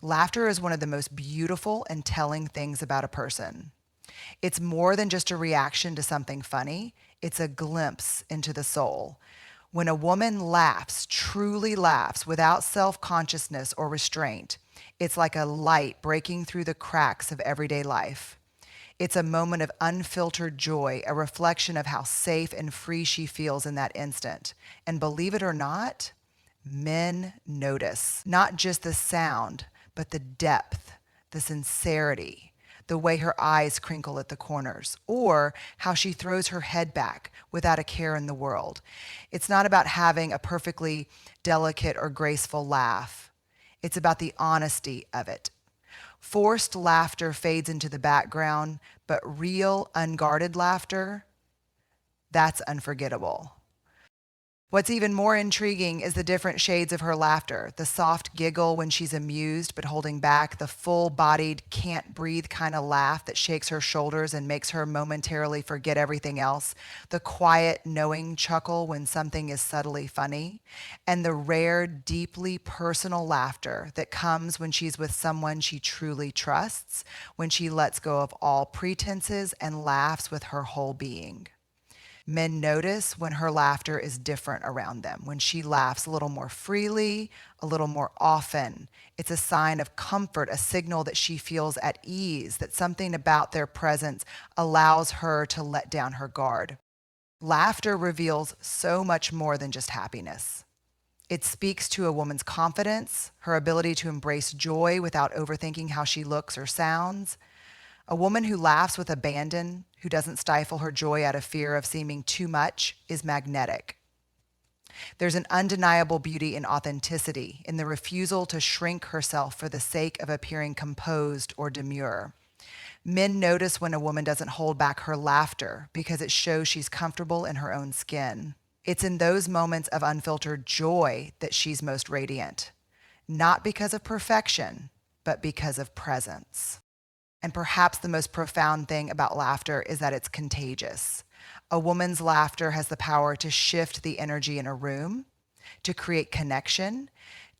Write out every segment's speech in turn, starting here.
Laughter is one of the most beautiful and telling things about a person. It's more than just a reaction to something funny, it's a glimpse into the soul. When a woman laughs, truly laughs, without self consciousness or restraint, it's like a light breaking through the cracks of everyday life. It's a moment of unfiltered joy, a reflection of how safe and free she feels in that instant. And believe it or not, men notice not just the sound, but the depth, the sincerity, the way her eyes crinkle at the corners, or how she throws her head back without a care in the world. It's not about having a perfectly delicate or graceful laugh. It's about the honesty of it. Forced laughter fades into the background, but real, unguarded laughter, that's unforgettable. What's even more intriguing is the different shades of her laughter. The soft giggle when she's amused but holding back, the full-bodied, can't-breathe kind of laugh that shakes her shoulders and makes her momentarily forget everything else, the quiet, knowing chuckle when something is subtly funny, and the rare, deeply personal laughter that comes when she's with someone she truly trusts, when she lets go of all pretenses and laughs with her whole being. Men notice when her laughter is different around them, when she laughs a little more freely, a little more often. It's a sign of comfort, a signal that she feels at ease, that something about their presence allows her to let down her guard. Laughter reveals so much more than just happiness. It speaks to a woman's confidence, her ability to embrace joy without overthinking how she looks or sounds. A woman who laughs with abandon, who doesn't stifle her joy out of fear of seeming too much, is magnetic. There's an undeniable beauty in authenticity, in the refusal to shrink herself for the sake of appearing composed or demure. Men notice when a woman doesn't hold back her laughter because it shows she's comfortable in her own skin. It's in those moments of unfiltered joy that she's most radiant, not because of perfection, but because of presence. And perhaps the most profound thing about laughter is that it's contagious. A woman's laughter has the power to shift the energy in a room, to create connection,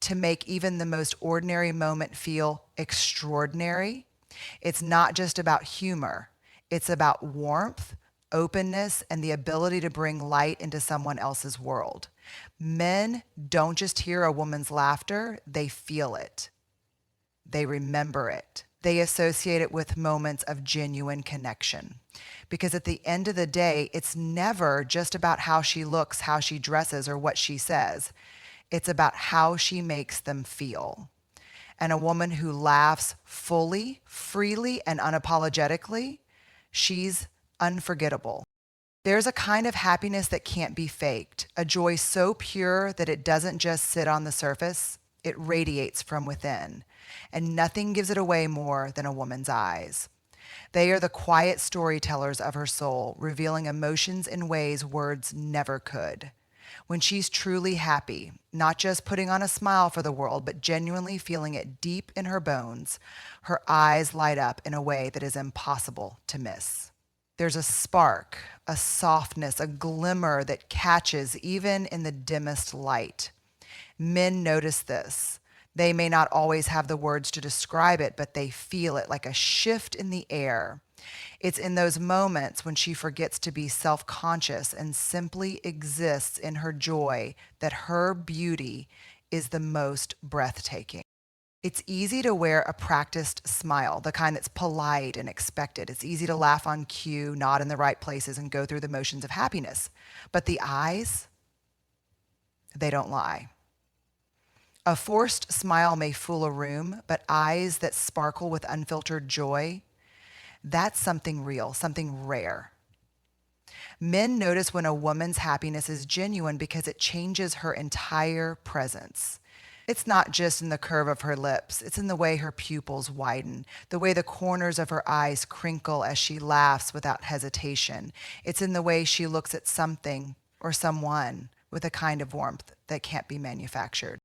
to make even the most ordinary moment feel extraordinary. It's not just about humor. It's about warmth, openness, and the ability to bring light into someone else's world. Men don't just hear a woman's laughter, they feel it. They remember it. They associate it with moments of genuine connection. Because at the end of the day, it's never just about how she looks, how she dresses, or what she says. It's about how she makes them feel. And a woman who laughs fully, freely, and unapologetically, she's unforgettable. There's a kind of happiness that can't be faked, a joy so pure that it doesn't just sit on the surface, it radiates from within. And nothing gives it away more than a woman's eyes. They are the quiet storytellers of her soul, revealing emotions in ways words never could. When she's truly happy, not just putting on a smile for the world, but genuinely feeling it deep in her bones, her eyes light up in a way that is impossible to miss. There's a spark, a softness, a glimmer that catches even in the dimmest light. Men notice this. They may not always have the words to describe it, but they feel it like a shift in the air. It's in those moments when she forgets to be self-conscious and simply exists in her joy that her beauty is the most breathtaking. It's easy to wear a practiced smile, the kind that's polite and expected. It's easy to laugh on cue, nod in the right places, and go through the motions of happiness. But the eyes, they don't lie. A forced smile may fool a room, but eyes that sparkle with unfiltered joy, that's something real, something rare. Men notice when a woman's happiness is genuine because it changes her entire presence. It's not just in the curve of her lips, it's in the way her pupils widen, the way the corners of her eyes crinkle as she laughs without hesitation. It's in the way she looks at something or someone with a kind of warmth that can't be manufactured.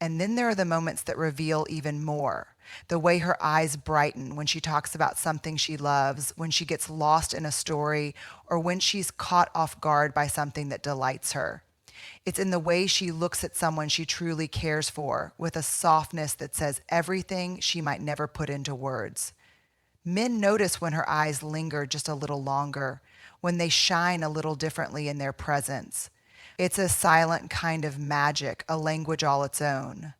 And then there are the moments that reveal even more. The way her eyes brighten when she talks about something she loves, when she gets lost in a story, or when she's caught off guard by something that delights her. It's in the way she looks at someone she truly cares for with a softness that says everything she might never put into words. Men notice when her eyes linger just a little longer, when they shine a little differently in their presence. It's a silent kind of magic, a language all its own.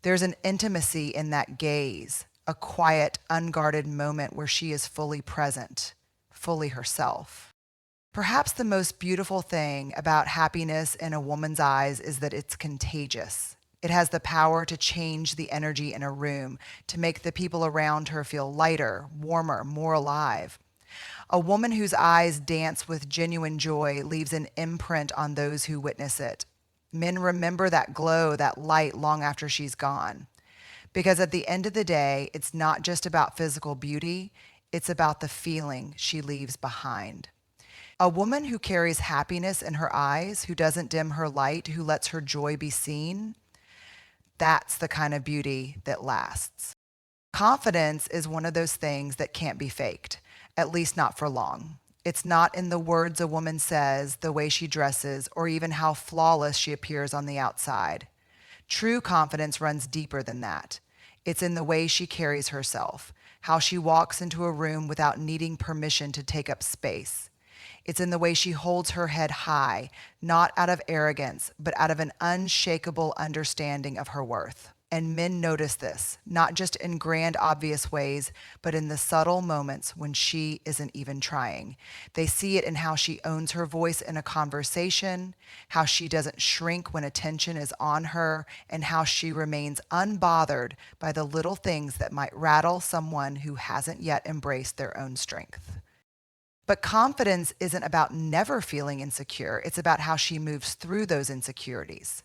There's an intimacy in that gaze, a quiet, unguarded moment where she is fully present, fully herself. Perhaps the most beautiful thing about happiness in a woman's eyes is that it's contagious. It has the power to change the energy in a room, to make the people around her feel lighter, warmer, more alive. A woman whose eyes dance with genuine joy leaves an imprint on those who witness it. Men remember that glow, that light long after she's gone. Because at the end of the day, it's not just about physical beauty, it's about the feeling she leaves behind. A woman who carries happiness in her eyes, who doesn't dim her light, who lets her joy be seen, that's the kind of beauty that lasts. Confidence is one of those things that can't be faked, at least not for long. It's not in the words a woman says, the way she dresses, or even how flawless she appears on the outside. True confidence runs deeper than that. It's in the way she carries herself, how she walks into a room without needing permission to take up space. It's in the way she holds her head high, not out of arrogance, but out of an unshakable understanding of her worth. And men notice this, not just in grand, obvious ways, but in the subtle moments when she isn't even trying. They see it in how she owns her voice in a conversation, how she doesn't shrink when attention is on her, and how she remains unbothered by the little things that might rattle someone who hasn't yet embraced their own strength. But confidence isn't about never feeling insecure. It's about how she moves through those insecurities.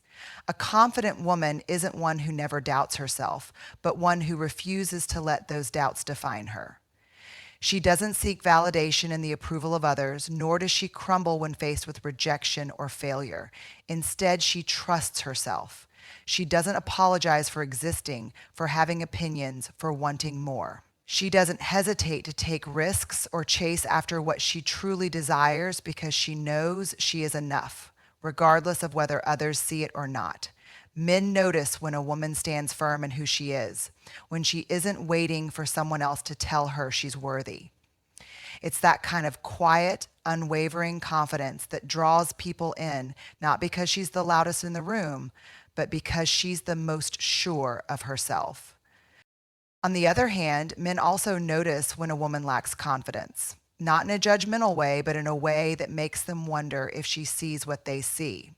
A confident woman isn't one who never doubts herself, but one who refuses to let those doubts define her. She doesn't seek validation in the approval of others, nor does she crumble when faced with rejection or failure. Instead, she trusts herself. She doesn't apologize for existing, for having opinions, for wanting more. She doesn't hesitate to take risks or chase after what she truly desires because she knows she is enough, regardless of whether others see it or not. Men notice when a woman stands firm in who she is, when she isn't waiting for someone else to tell her she's worthy. It's that kind of quiet, unwavering confidence that draws people in, not because she's the loudest in the room, but because she's the most sure of herself. On the other hand, men also notice when a woman lacks confidence, not in a judgmental way, but in a way that makes them wonder if she sees what they see.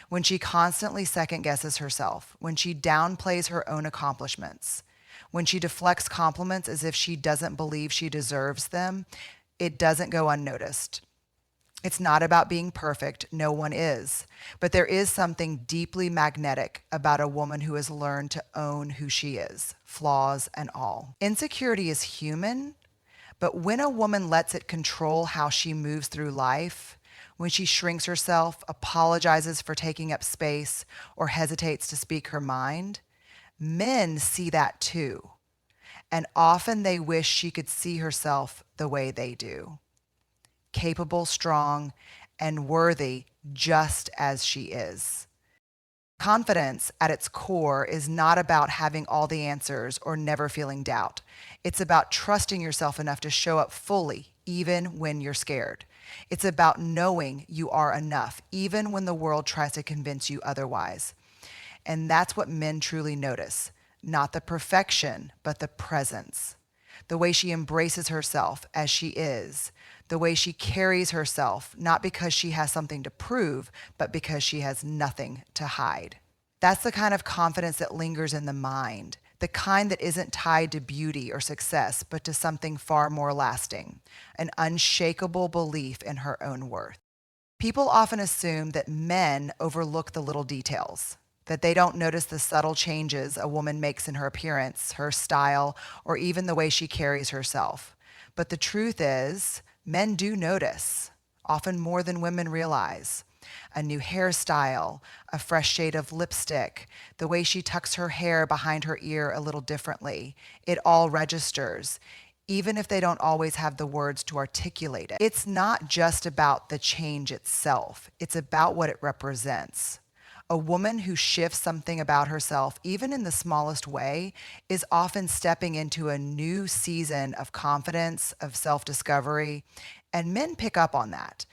When she constantly second guesses herself, when she downplays her own accomplishments, when she deflects compliments as if she doesn't believe she deserves them, it doesn't go unnoticed. It's not about being perfect. No one is. But there is something deeply magnetic about a woman who has learned to own who she is, flaws and all. Insecurity is human, but when a woman lets it control how she moves through life, when she shrinks herself, apologizes for taking up space, or hesitates to speak her mind, men see that too. And often they wish she could see herself the way they do. Capable, strong, and worthy just as she is. Confidence at its core is not about having all the answers or never feeling doubt. It's about trusting yourself enough to show up fully, even when you're scared. It's about knowing you are enough, even when the world tries to convince you otherwise. And that's what men truly notice. Not the perfection, but the presence. The way she embraces herself as she is. The way she carries herself, not because she has something to prove, but because she has nothing to hide. That's the kind of confidence that lingers in the mind, the kind that isn't tied to beauty or success, but to something far more lasting, an unshakable belief in her own worth. People often assume that men overlook the little details, that they don't notice the subtle changes a woman makes in her appearance, her style, or even the way she carries herself. But the truth is, men do notice, often more than women realize. A new hairstyle, a fresh shade of lipstick, the way she tucks her hair behind her ear a little differently. It all registers. even if they don't always have the words to articulate it. It's not just about the change itself, it's about what it represents. A woman who shifts something about herself, even in the smallest way, is often stepping into a new season of confidence, of self discovery, and men pick up on that.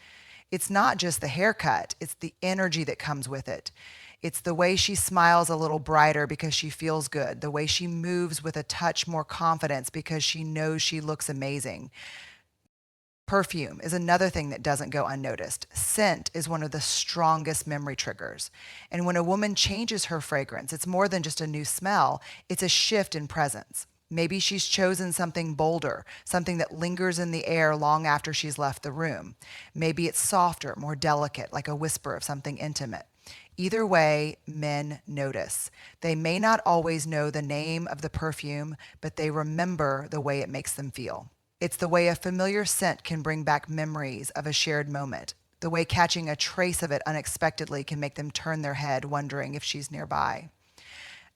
It's not just the haircut, it's the energy that comes with it. It's the way she smiles a little brighter because she feels good, the way she moves with a touch more confidence because she knows she looks amazing. Perfume is another thing that doesn't go unnoticed. Scent is one of the strongest memory triggers. And when a woman changes her fragrance, it's more than just a new smell, it's a shift in presence. Maybe she's chosen something bolder, something that lingers in the air long after she's left the room. Maybe it's softer, more delicate, like a whisper of something intimate. Either way, men notice. They may not always know the name of the perfume, but they remember the way it makes them feel. It's the way a familiar scent can bring back memories of a shared moment. The way catching a trace of it unexpectedly can make them turn their head, wondering if she's nearby.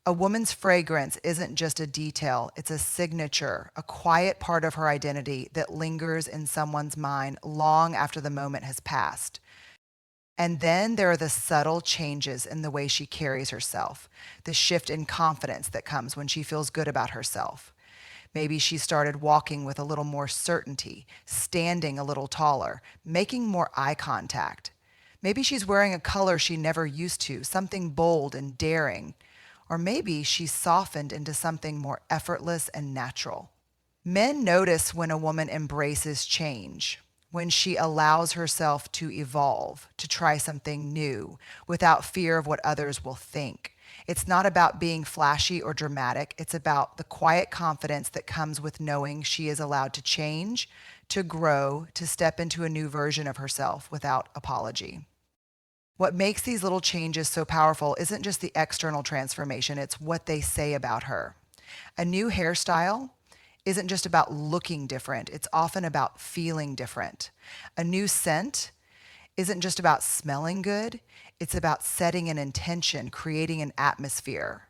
A woman's fragrance isn't just a detail, it's a signature, a quiet part of her identity that lingers in someone's mind long after the moment has passed. And then there are the subtle changes in the way she carries herself, the shift in confidence that comes when she feels good about herself. Maybe she started walking with a little more certainty, standing a little taller, making more eye contact. Maybe she's wearing a color she never used to, something bold and daring. Or maybe she's softened into something more effortless and natural. Men notice when a woman embraces change, when she allows herself to evolve, to try something new without fear of what others will think. It's not about being flashy or dramatic. It's about the quiet confidence that comes with knowing she is allowed to change, to grow, to step into a new version of herself without apology. What makes these little changes so powerful isn't just the external transformation, it's what they say about her. A new hairstyle isn't just about looking different, it's often about feeling different. A new scent isn't just about smelling good, it's about setting an intention, creating an atmosphere.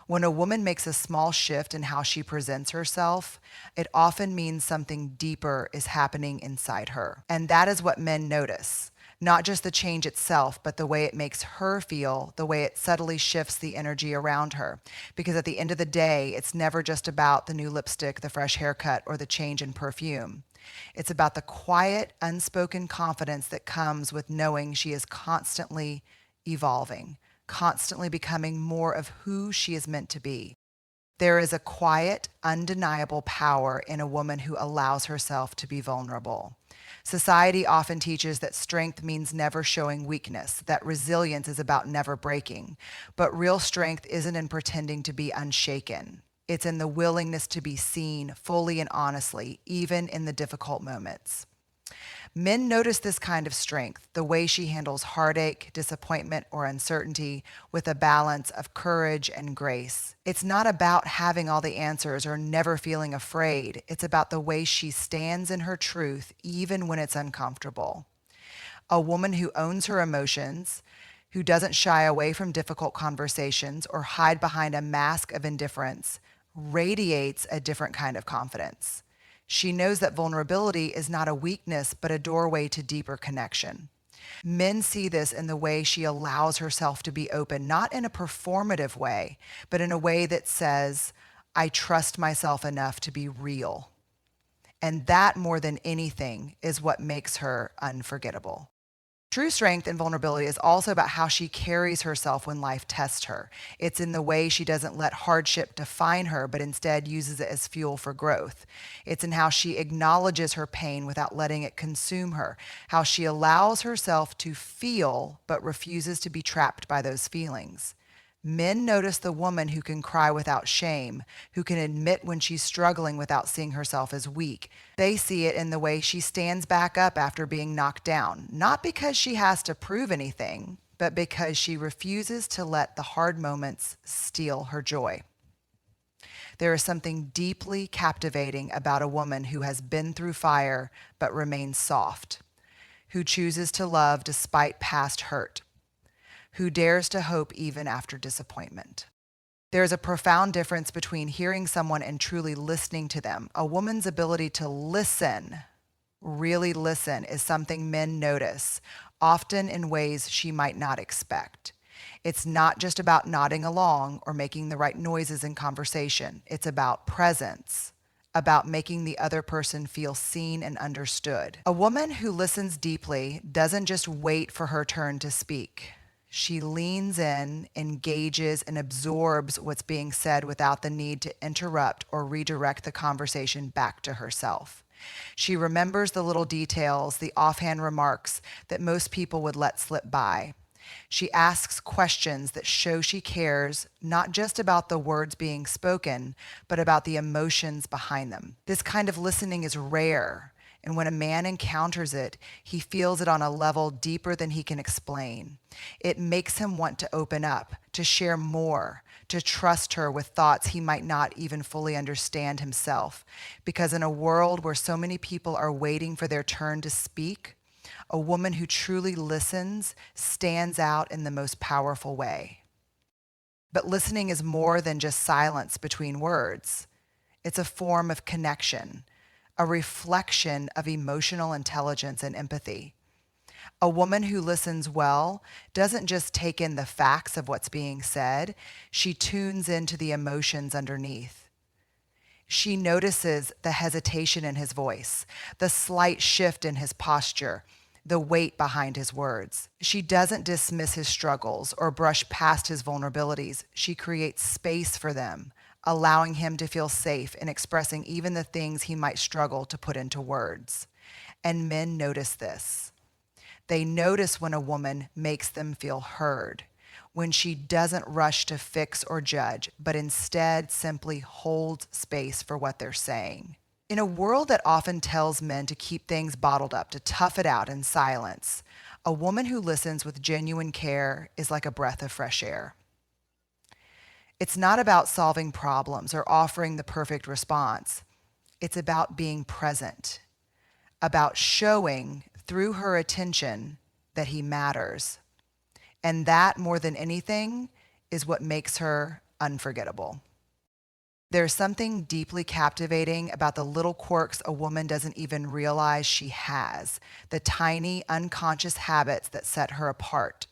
When a woman makes a small shift in how she presents herself, it often means something deeper is happening inside her. And that is what men notice. Not just the change itself, but the way it makes her feel, the way it subtly shifts the energy around her. Because at the end of the day, it's never just about the new lipstick, the fresh haircut, or the change in perfume. It's about the quiet, unspoken confidence that comes with knowing she is constantly evolving, constantly becoming more of who she is meant to be. There is a quiet, undeniable power in a woman who allows herself to be vulnerable. Society often teaches that strength means never showing weakness, that resilience is about never breaking. But real strength isn't in pretending to be unshaken. It's in the willingness to be seen fully and honestly, even in the difficult moments. Men notice this kind of strength, the way she handles heartache, disappointment, or uncertainty with a balance of courage and grace. It's not about having all the answers or never feeling afraid. It's about the way she stands in her truth, even when it's uncomfortable. A woman who owns her emotions, who doesn't shy away from difficult conversations or hide behind a mask of indifference, radiates a different kind of confidence. She knows that vulnerability is not a weakness, but a doorway to deeper connection. Men see this in the way she allows herself to be open, not in a performative way, but in a way that says, I trust myself enough to be real. And that, more than anything, is what makes her unforgettable. True strength and vulnerability is also about how she carries herself when life tests her. It's in the way she doesn't let hardship define her, but instead uses it as fuel for growth. It's in how she acknowledges her pain without letting it consume her, how she allows herself to feel, but refuses to be trapped by those feelings. Men notice the woman who can cry without shame, who can admit when she's struggling without seeing herself as weak. They see it in the way she stands back up after being knocked down, not because she has to prove anything, but because she refuses to let the hard moments steal her joy. There is something deeply captivating about a woman who has been through fire but remains soft, who chooses to love despite past hurt, who dares to hope even after disappointment. There's a profound difference between hearing someone and truly listening to them. A woman's ability to listen, really listen, is something men notice, often in ways she might not expect. It's not just about nodding along or making the right noises in conversation. It's about presence, about making the other person feel seen and understood. A woman who listens deeply doesn't just wait for her turn to speak. She leans in, engages, and absorbs what's being said without the need to interrupt or redirect the conversation back to herself. She remembers the little details, the offhand remarks that most people would let slip by. She asks questions that show she cares, not just about the words being spoken, but about the emotions behind them. This kind of listening is rare, and when a man encounters it, he feels it on a level deeper than he can explain. It makes him want to open up, to share more, to trust her with thoughts he might not even fully understand himself. Because in a world where so many people are waiting for their turn to speak, a woman who truly listens stands out in the most powerful way. But listening is more than just silence between words. It's a form of connection, a reflection of emotional intelligence and empathy. A woman who listens well doesn't just take in the facts of what's being said, she tunes into the emotions underneath. She notices the hesitation in his voice, the slight shift in his posture, the weight behind his words. She doesn't dismiss his struggles or brush past his vulnerabilities. She creates space for them, allowing him to feel safe in expressing even the things he might struggle to put into words. And men notice this. They notice when a woman makes them feel heard, when she doesn't rush to fix or judge, but instead simply holds space for what they're saying. In a world that often tells men to keep things bottled up, to tough it out in silence, a woman who listens with genuine care is like a breath of fresh air. It's not about solving problems or offering the perfect response. It's about being present, about showing through her attention that he matters. And that, more than anything, is what makes her unforgettable. There's something deeply captivating about the little quirks a woman doesn't even realize she has, the tiny, unconscious habits that set her apart.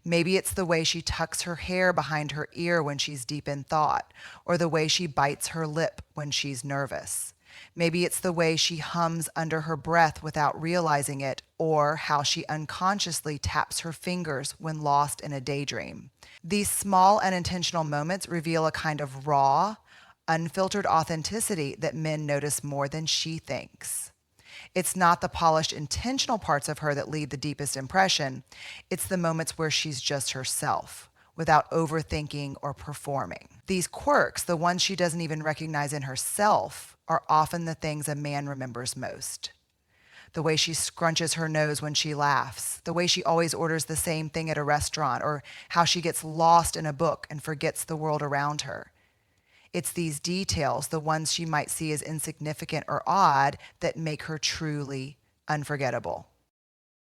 Maybe it's the way she tucks her hair behind her ear when she's deep in thought, or the way she bites her lip when she's nervous. Maybe it's the way she hums under her breath without realizing it, or how she unconsciously taps her fingers when lost in a daydream. These small, unintentional moments reveal a kind of raw, unfiltered authenticity that men notice more than she thinks. It's not the polished, intentional parts of her that leave the deepest impression. It's the moments where she's just herself, without overthinking or performing. These quirks, the ones she doesn't even recognize in herself, are often the things a man remembers most. The way she scrunches her nose when she laughs, the way she always orders the same thing at a restaurant, or how she gets lost in a book and forgets the world around her. It's these details, the ones she might see as insignificant or odd, that make her truly unforgettable.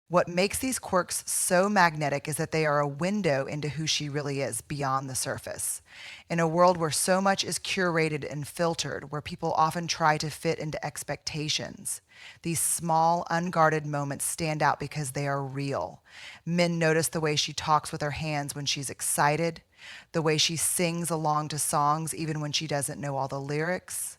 What makes these quirks so magnetic is that they are a window into who she really is beyond the surface. In a world where so much is curated and filtered, where people often try to fit into expectations, these small, unguarded moments stand out because they are real. Men notice the way she talks with her hands when she's excited, the way she sings along to songs even when she doesn't know all the lyrics,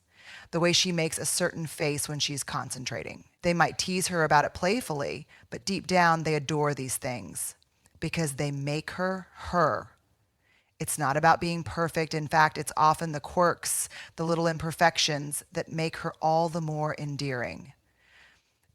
the way she makes a certain face when she's concentrating. They might tease her about it playfully, but deep down they adore these things because they make her her. It's not about being perfect. In fact, it's often the quirks, the little imperfections that make her all the more endearing.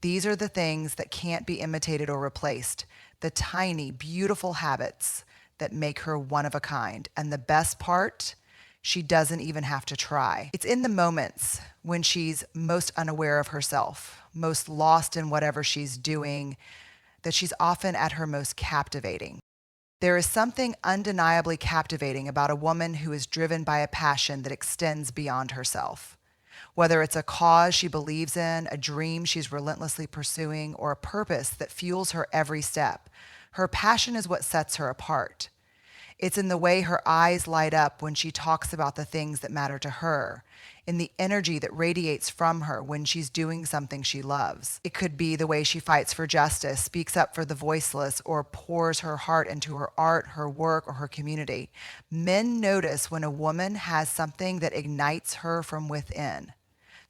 These are the things that can't be imitated or replaced, the tiny, beautiful habits that make her one of a kind. And the best part, she doesn't even have to try. It's in the moments when she's most unaware of herself, most lost in whatever she's doing, that she's often at her most captivating. There is something undeniably captivating about a woman who is driven by a passion that extends beyond herself. Whether it's a cause she believes in, a dream she's relentlessly pursuing, or a purpose that fuels her every step, her passion is what sets her apart. It's in the way her eyes light up when she talks about the things that matter to her, in the energy that radiates from her when she's doing something she loves. It could be the way she fights for justice, speaks up for the voiceless, or pours her heart into her art, her work, or her community. Men notice when a woman has something that ignites her from within.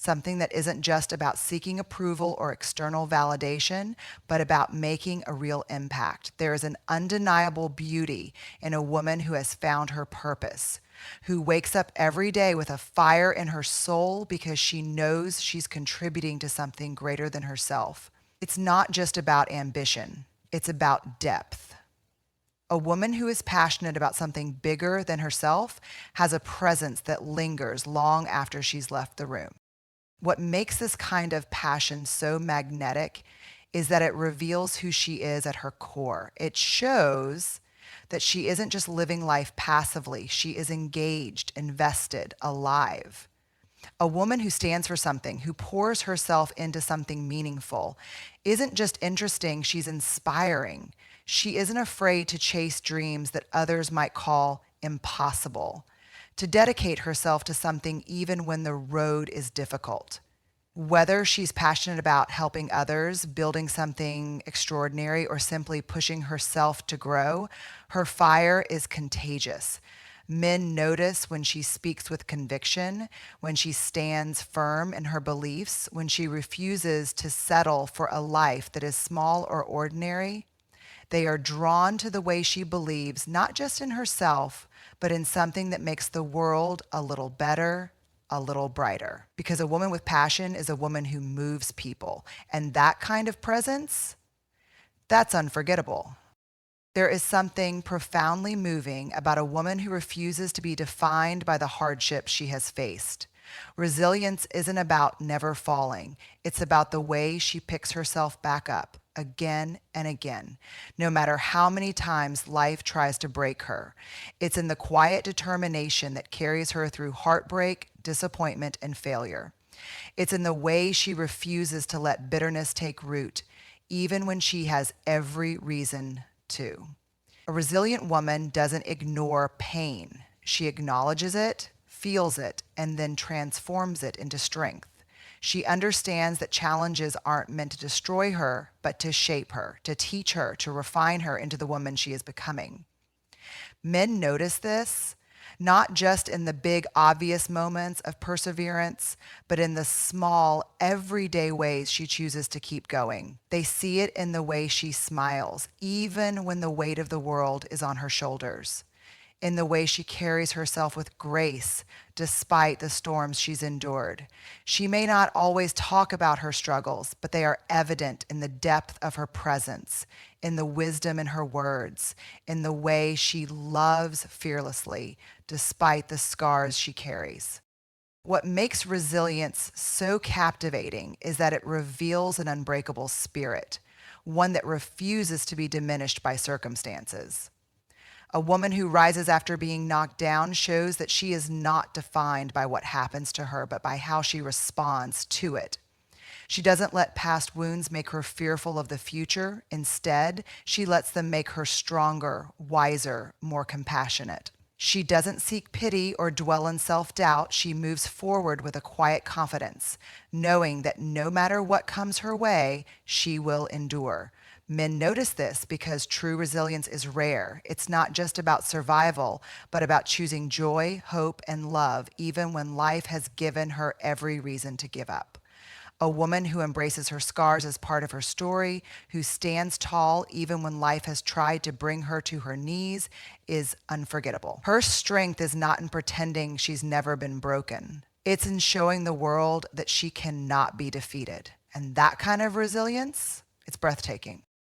Something that isn't just about seeking approval or external validation, but about making a real impact. There is an undeniable beauty in a woman who has found her purpose, who wakes up every day with a fire in her soul because she knows she's contributing to something greater than herself. It's not just about ambition, it's about depth. A woman who is passionate about something bigger than herself has a presence that lingers long after she's left the room. What makes this kind of passion so magnetic is that it reveals who she is at her core. It shows that she isn't just living life passively. She is engaged, invested, alive. A woman who stands for something, who pours herself into something meaningful, isn't just interesting, she's inspiring. She isn't afraid to chase dreams that others might call impossible, to dedicate herself to something even when the road is difficult. Whether she's passionate about helping others, building something extraordinary, or simply pushing herself to grow, her fire is contagious. Men notice when she speaks with conviction, when she stands firm in her beliefs, when she refuses to settle for a life that is small or ordinary. They are drawn to the way she believes, not just in herself, but in something that makes the world a little better, a little brighter. Because a woman with passion is a woman who moves people. And that kind of presence, that's unforgettable. There is something profoundly moving about a woman who refuses to be defined by the hardships she has faced. Resilience isn't about never falling. It's about the way she picks herself back up again and again, no matter how many times life tries to break her. It's in the quiet determination that carries her through heartbreak, disappointment, and failure. It's in the way she refuses to let bitterness take root, even when she has every reason to. A resilient woman doesn't ignore pain. She acknowledges it, feels it, and then transforms it into strength. She understands that challenges aren't meant to destroy her, but to shape her, to teach her, to refine her into the woman she is becoming. Men notice this, not just in the big, obvious moments of perseverance, but in the small, everyday ways she chooses to keep going. They see it in the way she smiles, even when the weight of the world is on her shoulders, in the way she carries herself with grace despite the storms she's endured. She may not always talk about her struggles, but they are evident in the depth of her presence, in the wisdom in her words, in the way she loves fearlessly despite the scars she carries. What makes resilience so captivating is that it reveals an unbreakable spirit, one that refuses to be diminished by circumstances. A woman who rises after being knocked down shows that she is not defined by what happens to her, but by how she responds to it. She doesn't let past wounds make her fearful of the future. Instead, she lets them make her stronger, wiser, more compassionate. She doesn't seek pity or dwell in self-doubt. She moves forward with a quiet confidence, knowing that no matter what comes her way, she will endure. Men notice this because true resilience is rare. It's not just about survival, but about choosing joy, hope, and love, even when life has given her every reason to give up. A woman who embraces her scars as part of her story, who stands tall even when life has tried to bring her to her knees, is unforgettable. Her strength is not in pretending she's never been broken. It's in showing the world that she cannot be defeated. And that kind of resilience, it's breathtaking.